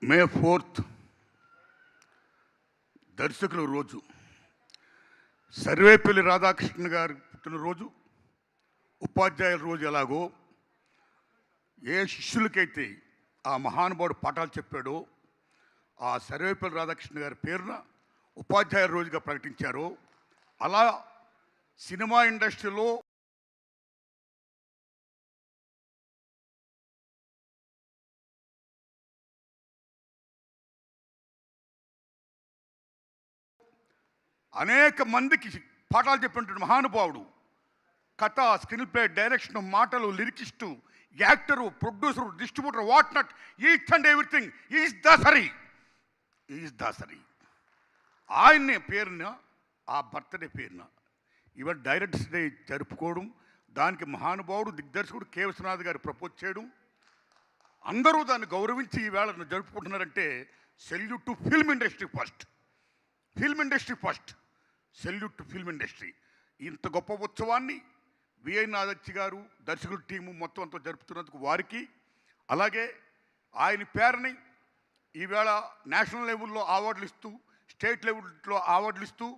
మే 4th దర్శకుల రోజు. సర్వేపల్లి రాధాకృష్ణ గారి పుట్టినరోజు, ఉపాధ్యాయుల రోజు ఎలాగో ఏ శిష్యులకైతే ఆ మహానుభావుడు పాఠాలు చెప్పాడో ఆ సర్వేపల్లి రాధాకృష్ణ గారి పేరున ఉపాధ్యాయుల రోజుగా ప్రకటించారో, అలా సినిమా ఇండస్ట్రీలో అనేక మందికి పాఠాలు చెప్పినటువంటి మహానుభావుడు. కథ, స్క్రీన్ ప్లే, డైరెక్షన్, మాటలు, lyricist, actor, producer, distributor, what not, each and everything is Dasari. ఆయన్ని పేరున, ఆ బర్త్డే పేరున ఇవాళ డైరెక్టర్స్ డే జరుపుకోవడం, దానికి మహానుభావుడు దిగ్దర్శకుడు కె. విశ్వనాథ్ గారు ప్రపోజ్ చేయడం, అందరూ దాన్ని గౌరవించి ఈవేళ జరుపుకుంటున్నారంటే salute to film industry first. Salute to film industry. ఇంత గొప్ప ఉత్సవాన్ని విఐ నాదచ్చి గారు, దర్శకుల టీము మొత్తం అంతా జరుపుతున్నందుకు వారికి, అలాగే ఆయన పేరుని ఈవేళ నేషనల్ లెవెల్లో అవార్డులు ఇస్తూ, స్టేట్ లెవెల్లో అవార్డులు ఇస్తూ,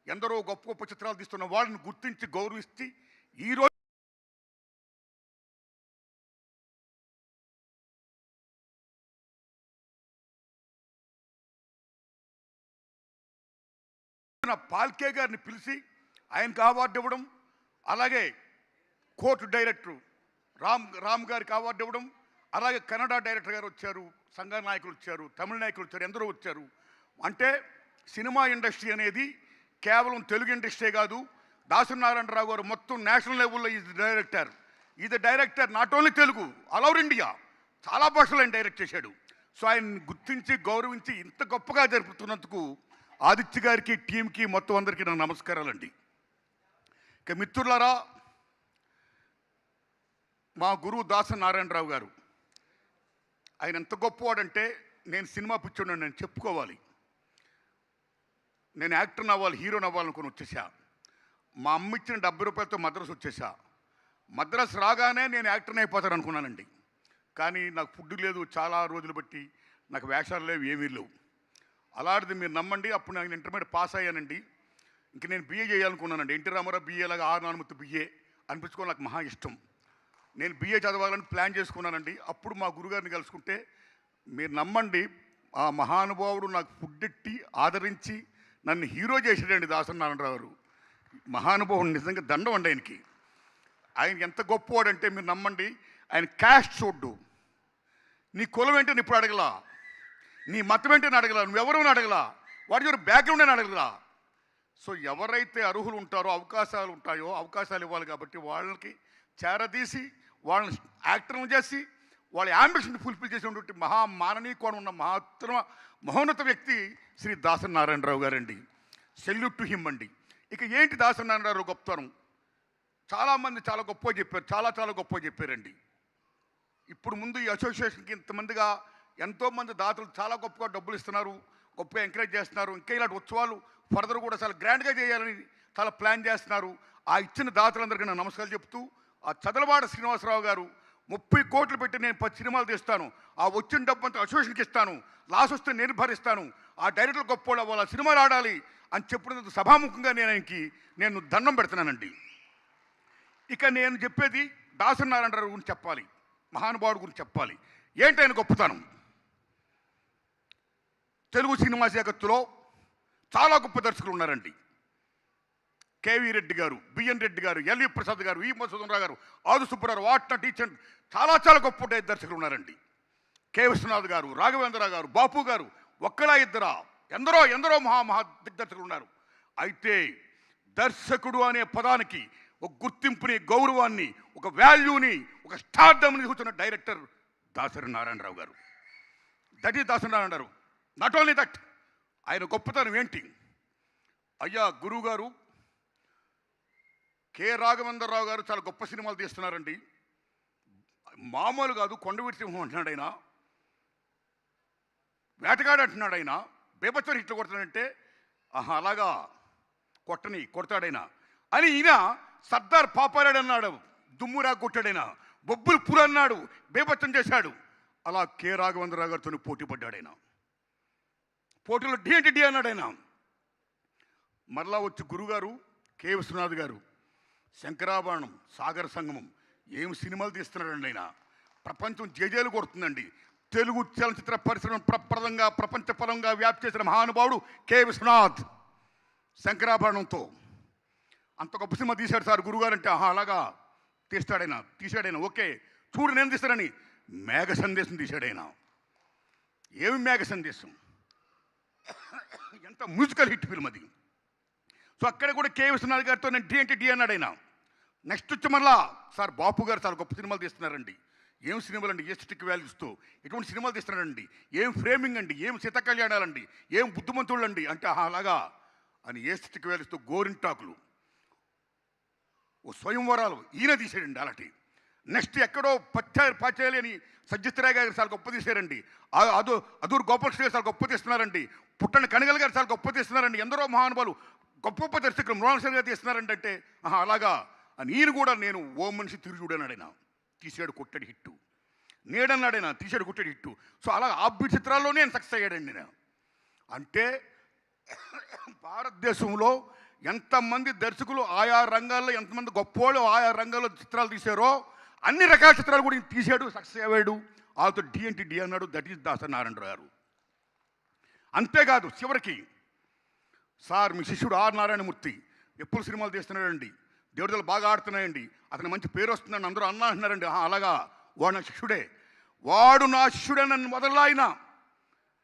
ఎందరో గొప్ప గొప్ప చిత్రాలు తీస్తున్న వాళ్ళని గుర్తించి గౌరవిస్తే ఈరోజు పాల్కే గారిని పిలిచి ఆయనకు అవార్డు ఇవ్వడం, అలాగే కోర్టు డైరెక్టర్ రామ్ గారికి అవార్డు ఇవ్వడం, అలాగే కన్నడ డైరెక్టర్ గారు వచ్చారు, సంఘ నాయకులు వచ్చారు, తమిళ నాయకులు వచ్చారు, ఎందరో వచ్చారు. అంటే సినిమా ఇండస్ట్రీ అనేది కేవలం తెలుగు ఇండస్ట్రీ కాదు. దాసరి నారాయణరావు గారు మొత్తం నేషనల్ లెవెల్లో is director not only Telugu, all over India, చాలా భాషలు ఆయన డైరెక్ట్ చేశాడు. సో ఆయన్ని గుర్తించి గౌరవించి ఇంత గొప్పగా జరుపుతున్నందుకు ఆదిత్య గారికి, టీంకి, మొత్తం అందరికీ నా నమస్కారాలండి. ఇక మిత్రులారా, మా గురువు దాసరి నారాయణరావు గారు, ఆయన ఎంత గొప్పవాడంటే, నేను సినిమా పిచ్చోడిని నేను చెప్పుకోవాలి. నేను యాక్టర్ని అవ్వాలి, హీరోని అవ్వాలనుకుని వచ్చేసా. మా అమ్మ ఇచ్చిన 70 రూపాయలతో మద్రాసు వచ్చేసా. మద్రాసు రాగానే నేను యాక్టర్ని అయిపోతాను అనుకున్నానండి. కానీ నాకు ఫుడ్ లేదు, చాలా రోజులు బట్టి నాకు వేషాలు లేవు, ఏమీ లేవు. అలాంటిది మీరు నమ్మండి, అప్పుడు నేను ఇంటర్మీడియట్ పాస్ అయ్యానండి. ఇంక నేను బిఏ చేయాలనుకున్నానండి. ఎన్టీ రామారావు బిఏ లాగా ఆర్ నానుమతి బిఏ అనిపించుకోవాలి, నాకు మహా ఇష్టం. నేను బిఏ చదవాలని ప్లాన్ చేసుకున్నానండి. అప్పుడు మా గురుగారిని కలుసుకుంటే, మీరు నమ్మండి, ఆ మహానుభావుడు నాకు ఫుడ్ ఎట్టి ఆదరించి నన్ను హీరో చేసాడండి దాసరి నారాయణరావు గారు. మహానుభావుడు నిజంగా దండం అండి ఆయనకి. ఆయన ఎంత గొప్పవాడంటే మీరు నమ్మండి, ఆయన క్యాస్ట్ చూడ్డు, నీ కులం ఏంటని ఇప్పుడు అడగలా, నీ మతం ఏంటని అడగలా, నువ్వెవరు అడగలా, వాటి యొక్క బ్యాక్గ్రౌండ్ అని అడగలా. సో ఎవరైతే అర్హులు ఉంటారో, అవకాశాలు ఉంటాయో, అవకాశాలు ఇవ్వాలి. కాబట్టి వాళ్ళకి చేరదీసి, వాళ్ళని యాక్టర్లు చేసి, వాళ్ళ యాంబిషన్ ఫుల్ఫిల్ చేసినటువంటి మాననీయ కోణం ఉన్న మహోన్నత వ్యక్తి శ్రీ దాసరి నారాయణరావు గారండి. సెల్యూట్ టు హిమ్ అండి. ఇక ఏంటి దాసరి నారాయణరావు గొప్పతనం? చాలామంది చాలా గొప్పగా చెప్పారు, చాలా గొప్పగా చెప్పారండి. ఇప్పుడు ముందు ఈ అసోసియేషన్కి ఇంతమందిగా ఎంతోమంది దాతలు చాలా గొప్పగా డబ్బులు ఇస్తున్నారు, గొప్పగా ఎంకరేజ్ చేస్తున్నారు. ఇంకా ఇలాంటి ఉత్సవాలు ఫర్దర్ కూడా చాలా గ్రాండ్గా చేయాలని చాలా ప్లాన్ చేస్తున్నారు. ఆ ఇచ్చిన దాతలందరికీ నేను నమస్కారాలు చెప్తూ, ఆ చదలవాడ శ్రీనివాసరావు గారు 30 కోట్లు పెట్టి నేను 10 సినిమాలు తీస్తాను, ఆ వచ్చిన డబ్బు అంతా అసోసియేషన్కి ఇస్తాను, లాస్ వస్తే నేను భరిస్తాను, ఆ డైరెక్టర్ గొప్పవాళ్ళు అవ్వాలి, ఆ సినిమాలు ఆడాలి అని చెప్పినందుకు సభాముఖంగా నేను దండం పెడుతున్నానండి. ఇక నేను చెప్పేది దాసరి నారాయణరావు గురించి చెప్పాలి, మహానుభావుడు గురించి చెప్పాలి. ఏంటి ఆయన గొప్పతనం? తెలుగు సినిమా జగత్తులో చాలా గొప్ప దర్శకులు ఉన్నారండి. కేవీ రెడ్డి గారు, బిఎన్ రెడ్డి గారు, ఎల్వి ప్రసాద్ గారు, ఈ మధుసూదనరావు గారు, ఆదు సుబ్బరావు, వాట్న టీచర్, చాలా గొప్ప దర్శకులు ఉన్నారండి. కె. విశ్వనాథ్ గారు, రాఘవేంద్రరావు గారు, బాపు గారు, ఒక్కలా ఇద్దరా, ఎందరో మహా దిగ్దర్శకులు ఉన్నారు. అయితే దర్శకుడు అనే పదానికి ఒక గుర్తింపుని, గౌరవాన్ని, ఒక వాల్యూని, ఒక స్టార్డమ్ని కూర్చున్న డైరెక్టర్ దాసరి నారాయణరావు గారు. That is Dasari Narayanarao. Not only that, ఆయన గొప్పతనం ఏంటి? అయ్యా గురువు గారు కె. రాఘవేంద్రరావు గారు చాలా గొప్ప సినిమాలు తీస్తున్నారండి. మామూలు కాదు, కొండవీటి సింహం అంటున్నాడు ఆయన, వేటగాడు అంటున్నాడు ఆయన, బేబచ్చని హిట్లు కొడతాడంటే అలాగా కొడతాడైనా అని ఈయన సర్దార్ పాపారాడు అన్నాడు, దుమ్మురా కొట్టాడైనా, బొబ్బులు పురు అన్నాడు, బేబచ్చం చేశాడు. అలా కె రాఘవేంద్రరావు గారితో పోటీ పడ్డాడు ఆయన. పోటీలో డి అంటే డి అన్నాడు ఆయన. మరలా వచ్చి గురుగారు కె విశ్వనాథ్ గారు శంకరాభరణం, సాగర సంగమం ఏం సినిమాలు తీస్తున్నాడండి ఆయన. ప్రపంచం జేజేలు కొడుతుందండి. తెలుగు చలనచిత్ర పరిశ్రమ ప్రప్రదంగా ప్రపంచపరంగా వ్యాప్తి చేసిన మహానుభావుడు కె విశ్వనాథ్. శంకరాభరణంతో అంత గొప్ప సినిమా తీశాడు సార్ గురుగారు అంటే. అలాగా తీశాడైనా ఓకే చూడు నేను తీస్తానని మేఘ సందేశం తీశాడైనా. ఏమి మేఘ సందేశం, ఎంత మ్యూజికల్ హిట్ ఫిల్మ్ అది. సో అక్కడ కూడా కె విశ్వనాథ్ గారితో నేను డి అంటే డి అన్నాడు ఆయన. నెక్స్ట్ వచ్చి మళ్ళా సార్ బాపు గారు చాలా గొప్ప సినిమాలు తీస్తున్నారండి. ఏం సినిమాలు అండి, ఏ స్టిక్ వాల్యూస్తో ఎటువంటి సినిమాలు తీస్తున్నారండి, ఏం ఫ్రేమింగ్ అండి, ఏం సీత కళ్యాణాలండి, ఏం బుద్ధిమంతుళ్ళు అండి అంటే అలాగా అని ఏ స్టిక్ వాల్యూస్తో గోరింటాకులు, ఓ స్వయంవరాలు ఈయన తీసాడండి అలాంటి. నెక్స్ట్ ఎక్కడో పాచాలి అని సజ్జిత్రాయ్ గారు చాలా గొప్ప తీశారండి. అదూరు గోపాలకృష్ణ గారు చాలా గొప్ప తీస్తున్నారండి. పుట్టని కనగల్ గారు చాలా గొప్ప తీస్తున్నారండి. ఎందరో మహానుభావులు గొప్ప గొప్ప దర్శకులు మృణాల్ గారు తీస్తున్నారండి అంటే అలాగా అని ఈయన కూడా నేను ఓ మనిషి తిరిగి చూడన్నాడైనా తీసాడు కొట్టడి హిట్టు, నేడన్నాడైనా తీసాడు కొట్టడి హిట్టు. సో అలా ఆబ్బి చిత్రాల్లోనే నేను సక్సెస్ అయ్యాడండి నేను. అంటే భారతదేశంలో ఎంతమంది దర్శకులు ఆయా రంగాల్లో ఎంతమంది గొప్పవాళ్ళు ఆయా రంగాల్లో చిత్రాలు తీశారో అన్ని రకాల చిత్రాలు కూడా తీశాడు, సక్సెస్ అయ్యాడు. వాళ్ళతో డి అంటే డి అన్నాడు. దట్ ఈస్ దాసరి నారాయణరావు గారు. అంతేకాదు చివరికి సార్ మీ శిష్యుడు ఆర్ నారాయణమూర్తి ఎప్పుడు సినిమాలు తీస్తున్నాడండి, దేవుడిదలు బాగా ఆడుతున్నాయండి, అతను మంచి పేరు వస్తుందని అందరూ అంటున్నారండి. అలాగా వాడు నా శిష్యుడే, వాడు నా శిష్యుడే నన్ను మొదలైన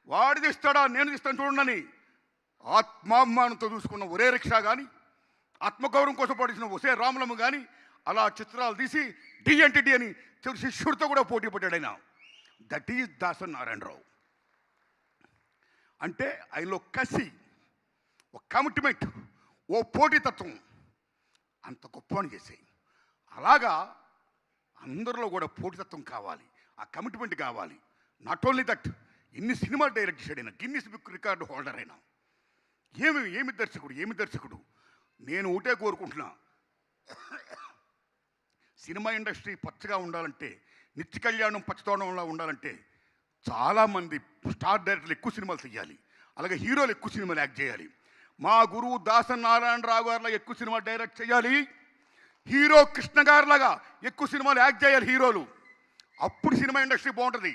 వాడు తీస్తాడా నేను తీస్తాను చూడండి. ఆత్మాభిమానంతో చూసుకున్న ఒరే రిక్షా కానీ, ఆత్మగౌరవం కోసం పడిచిన ఒసే రాములమ్మ కానీ అలా చిత్రాలు తీసి డి అంటే డి అని శిష్యుడితో కూడా పోటీ పడ్డాడు ఆయన. That is Dasari Narayanarao. అంటే ఆయనలో కసి, ఓ కమిట్మెంట్, ఓ పోటీతత్వం అంత గొప్పని చేసాయి. అలాగా అందరిలో కూడా పోటీతత్వం కావాలి, ఆ కమిట్మెంట్ కావాలి. నాట్ ఓన్లీ దట్, ఇన్ని సినిమాలు డైరెక్ట్ చేశాడు ఆయన, గిన్నిస్ బుక్ రికార్డు హోల్డర్ అయినా. ఏమి దర్శకుడు. నేను ఒకటే కోరుకుంటున్నా, సినిమా ఇండస్ట్రీ పచ్చగా ఉండాలంటే, నిత్య కళ్యాణం పచ్చతోడంలా ఉండాలంటే చాలామంది స్టార్ డైరెక్టర్లు ఎక్కువ సినిమాలు తీయాలి, అలాగే హీరోలు ఎక్కువ సినిమాలు యాక్ట్ చేయాలి. మా గురువు దాసరి నారాయణరావు గారిలా ఎక్కువ సినిమా డైరెక్ట్ చేయాలి, హీరో కృష్ణ గారిలాగా ఎక్కువ సినిమాలు యాక్ట్ చేయాలి హీరోలు. అప్పుడు సినిమా ఇండస్ట్రీ బాగుంటుంది.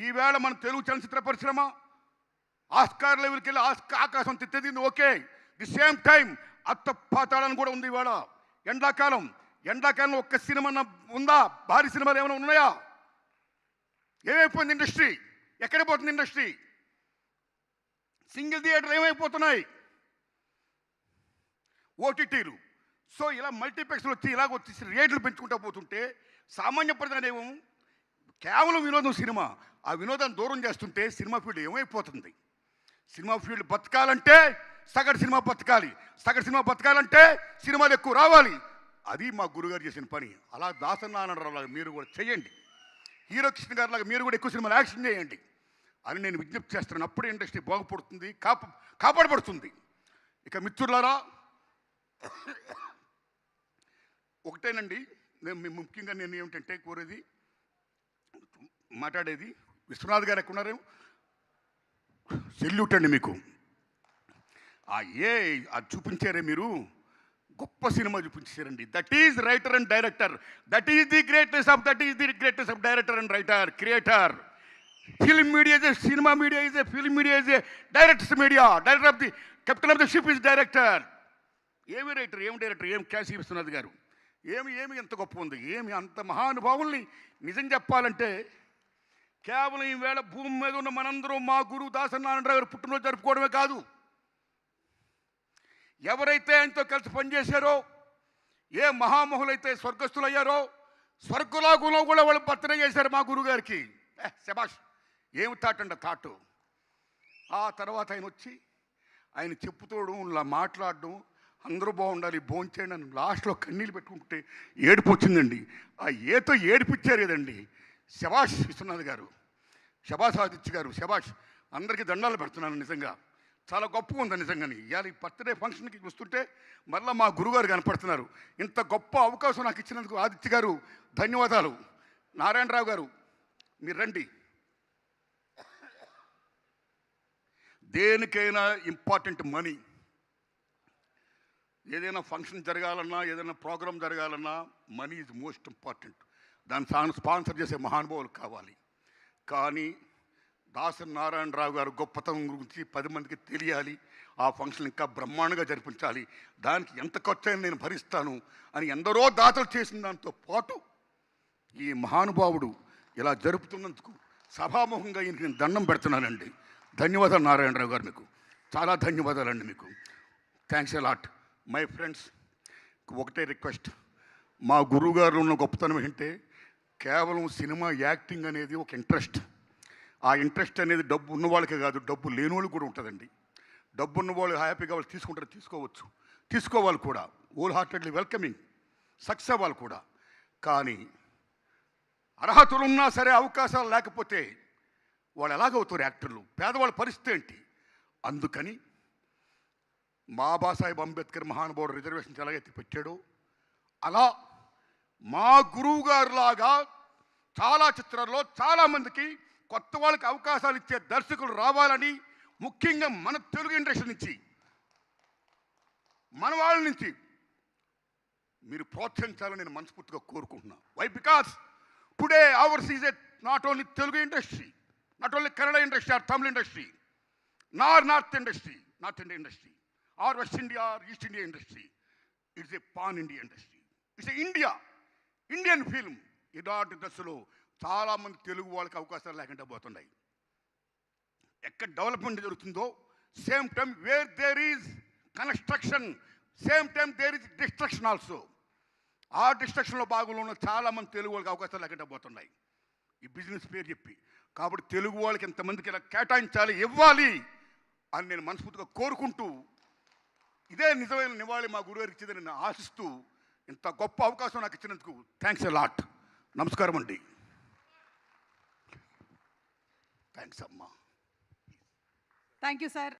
ఈవేళ మన తెలుగు చలనచిత్ర పరిశ్రమ ఆస్కార్ లెవెల్కి వెళ్ళి ఆకాశం తిట్టేది ఓకే. ది సేమ్ టైం అత్త పాతాళం కూడా ఉంది. ఇవాళ ఎండాకాలం ఒక్క సినిమా ఉందా? భారీ సినిమాలు ఏమైనా ఉన్నాయా? ఏమైపోయింది ఇండస్ట్రీ? ఎక్కడ పోతుంది ఇండస్ట్రీ? సింగిల్ థియేటర్లు ఏమైపోతున్నాయి? ఓటీటీలు. సో ఇలా మల్టీప్లెక్స్లు వచ్చి ఇలాగ వచ్చేసి రేట్లు పెంచుకుంటూ పోతుంటే సామాన్య ప్రజానేమో కేవలం వినోదం సినిమా, ఆ వినోదాన్ని దూరం చేస్తుంటే సినిమా ఫీల్డ్ ఏమైపోతుంది? సినిమా ఫీల్డ్ బతకాలంటే సగటు సినిమా బతకాలి, సగటు సినిమా బతకాలంటే సినిమాలు ఎక్కువ రావాలి. అది మా గురుగారు చేసిన పని. అలా దాసరి నారాయణరావు లాగా మీరు కూడా చేయండి, హీరో కృష్ణ గారి లాగా మీరు కూడా ఎక్కువ సినిమాలు యాక్షన్ చేయండి అని నేను విజ్ఞప్తి చేస్తున్నాను. అప్పుడే ఇండస్ట్రీ బాగుపడుతుంది, కాపాడబడుతుంది. ఇక మిత్రులారా, ఒకటేనండి ముఖ్యంగా నేను ఏమిటంటే కోరేది, మాట్లాడేది, విశ్వనాథ్ గారు ఎక్కడున్నారు? సెల్యూట్ అండి మీకు. అది చూపించారే మీరు, గొప్ప సినిమా చూపించారండి. That is writer and director. That is the greatest of director and writer, creator. Film media is a cinema media, is a film media, is a directors media. Director of the captain of the ship is director. ఏమి writer, ఏం director, ఏం కాశీ విశ్వనాథ్ గారు, ఏమి ఎంత గొప్ప ఉంది, ఏమి అంత మహానుభావుల్ని నిజం చెప్పాలంటే కేవలం ఈవేళ భూమి మీద ఉన్న మనందరం మా గురువు దాసరి నారాయణరావు గారు పుట్టినరోజు జరుపుకోవడమే కాదు, ఎవరైతే ఆయనతో కలిసి పనిచేశారో, ఏ మహామహులైతే స్వర్గస్థులయ్యారో, స్వర్గలోకంలో కూడా వాళ్ళు బర్త్డే చేశారు మా గురువు గారికి. శభాష్, ఏమి తాటు. ఆ తర్వాత ఆయన వచ్చి ఆయన చెప్పుతోడు ఇలా మాట్లాడడం, అందరూ బాగుండాలి, భోంచేయండి అని లాస్ట్లో కన్నీళ్ళు పెట్టుకుంటే ఏడుపు వచ్చిందండి. ఆ ఏతో ఏడిపించారు కదండి. శభాష్ విశ్వనాథ్ గారు, శభాష్ ఆదిత్య గారు, శభాష్. అందరికీ దండాలు పెడుతున్నాను. నిజంగా చాలా గొప్పగా ఉంది నిజంగాని. ఇవాళ ఈ బర్త్డే ఫంక్షన్కి వస్తుంటే మళ్ళీ మా గురుగారు కనపడుతున్నారు. ఇంత గొప్ప అవకాశం నాకు ఇచ్చినందుకు ఆదిత్య గారు ధన్యవాదాలు. నారాయణరావు గారు మీరు రండి. దేనికైనా ఇంపార్టెంట్ మనీ. ఏదైనా ఫంక్షన్ జరగాలన్నా, ఏదైనా ప్రోగ్రామ్ జరగాలన్నా మనీ ఈజ్ మోస్ట్ ఇంపార్టెంట్. దాన్ని స్పాన్సర్ చేసే మహానుభావులు కావాలి. కానీ దాసరి నారాయణరావు గారు గొప్పతనం గురించి 10 మందికి తెలియాలి, ఆ ఫంక్షన్ ఇంకా బ్రహ్మాండంగా జరిపించాలి, దానికి ఎంత ఖర్చు అయినా నేను భరిస్తాను అని ఎందరో దాతలు చేసిన దాంతో పాటు ఈ మహానుభావుడు ఇలా జరుపుతున్నందుకు సభాముఖంగా ఈయనకి నేను దండం పెడుతున్నానండి. ధన్యవాదాలు నారాయణరావు గారు, మీకు చాలా ధన్యవాదాలండి. మీకు thanks a lot my friends. ఒకటే రిక్వెస్ట్, మా గురువు గారు ఉన్న గొప్పతనం ఏంటంటే కేవలం సినిమా యాక్టింగ్ అనేది ఒక ఇంట్రెస్ట్. ఆ ఇంట్రెస్ట్ అనేది డబ్బు ఉన్నవాళ్ళకే కాదు, డబ్బు లేని వాళ్ళు కూడా ఉంటుందండి. డబ్బు ఉన్నవాళ్ళు హ్యాపీగా వాళ్ళు తీసుకుంటారు, తీసుకోవాలి కూడా, హోల్ హార్టెడ్లీ వెల్కమింగ్, సక్సెస్ అవ్వాలి కూడా. కానీ అర్హతలు ఉన్నా సరే అవకాశాలు లేకపోతే వాళ్ళు ఎలాగవుతారు యాక్టర్లు? పేదవాళ్ళ పరిస్థితి ఏంటి? అందుకని బాబాసాహెబ్ అంబేద్కర్ మహానుభావుడు రిజర్వేషన్స్ ఎలాగైతే పెట్టాడో అలా మా గురువు గారు లాగా చాలా చిత్రాల్లో చాలామందికి కొత్త వాళ్ళకి అవకాశాలు ఇచ్చే దర్శకులు రావాలని, ముఖ్యంగా మన తెలుగు ఇండస్ట్రీ నుంచి, మన వాళ్ళ నుంచి మీరు ప్రోత్సహించాలని నేను మనస్ఫూర్తిగా కోరుకుంటున్నాను. Why? Because today ours is a not only Telugu industry, not only Kannada industry or Tamil industry, north India industry or west India or east India industry. It's a pan India industry. It's a Indian film. ఇలాంటి దశలో చాలామంది తెలుగు వాళ్ళకి అవకాశాలు లేకుండా పోతున్నాయి. ఎక్కడ development జరుగుతుందో same time where there is construction, same time there is destruction also. ఆ డిస్ట్రక్షన్లో భాగంలో ఉన్న చాలామంది తెలుగు వాళ్ళకి అవకాశాలు లేకుండా పోతున్నాయి ఈ బిజినెస్ పేరు చెప్పి. కాబట్టి తెలుగు వాళ్ళకి ఎంతమందికి ఇలా కేటాయించాలి, ఇవ్వాలి అని నేను మనస్ఫూర్తిగా కోరుకుంటూ, ఇదే నిజమైన నివాళి మా గురుగారికి ఇచ్చేదని నేను ఆశిస్తూ, ఇంత గొప్ప అవకాశం నాకు ఇచ్చినందుకు థ్యాంక్స్ ఎ లాట్. నమస్కారం అండి. థ్యాంక్స్ అమ్మా. Thank you sir.